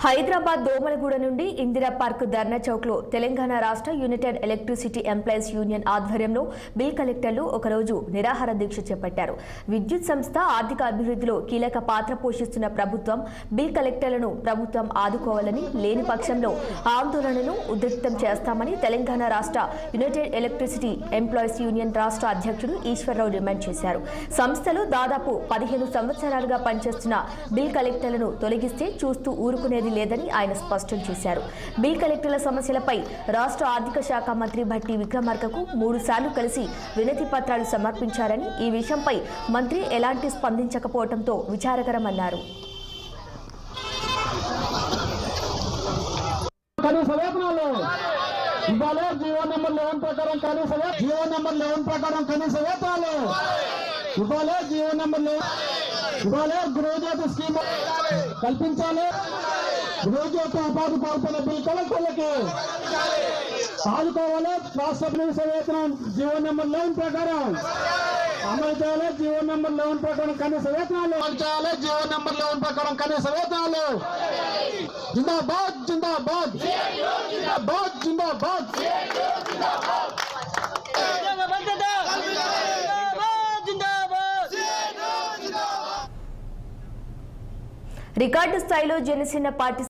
హైదరాబాద్ దోమలగూడ నుండి ఇందిరా పార్క్ ధర్నా చౌక్ లో తెలంగాణ రాష్ట్ర యునైటెడ్ ఎలక్ట్రిసిటీ ఎంప్లాయీస్ యూనియన్ ఆధ్వర్యంలో బిల్ కలెక్టర్లు ఒకరోజు నిరాహార దీక్ష చేపట్టారు. విద్యుత్ సంస్థ ఆర్థిక అభివృద్ధిలో కీలక పాత్ర పోషిస్తున్న ప్రభుత్వం బిల్ కలెక్టర్లను ప్రభుత్వం ఆదుకోవాలని, లేని పక్షంలో ఆందోళనను ఉధృతం చేస్తామని తెలంగాణ రాష్ట్ర యునైటెడ్ ఎలక్ట్రిసిటీ ఎంప్లాయీస్ యూనియన్ రాష్ట్ర అధ్యక్షుడు ఈశ్వరరావు డిమాండ్ చేశారు. సంస్థలో దాదాపు 15 సంవత్సరాలుగా పనిచేస్తున్న బిల్ కలెక్టర్లను తొలగిస్తే చూస్తూ ఊరుకునేది లేదని ఆయన స్పష్టం చేశారు. బిల్ కలెక్టర్ల సమస్యలపై రాష్ట్ర ఆర్థిక శాఖ మంత్రి భట్టి విక్రమార్కకు 3 సార్లు కలిసి వినతి పత్రాలు సమర్పించారని, ఈ విషయంపై మంత్రి ఎలాంటి స్పందించకపోవడంతో విచారకరమన్నారు. జీవో నెంబర్ 11 ప్రకారం కనీస వేతనాలు ఇవ్వాలి. జీవో నెంబర్ 11 ఇవ్వాలి. గృహజ్యోతి స్కీమ్ కల్పించాలి. గృహజ్యోతి ఉపాధి కోరుతున్న బిల్ కలెక్టర్లకి ఆదుకోవాలి. రాష్ట్ర కనీస వేతనం జీవో నెంబర్ 11 ప్రకారం అమలు చేయాలి. జీవో నెంబర్ 11 ప్రకారం కనీస వేతనాలు అమలు చేయాలి. జీవో నెంబర్ 11 ప్రకారం కనీస వేతనాలు. జిందాబాద్ జిందాబాద్ జిందాబాద్ జిందాబాద్. రికార్డు స్థాయిలో జనసేన పార్టీ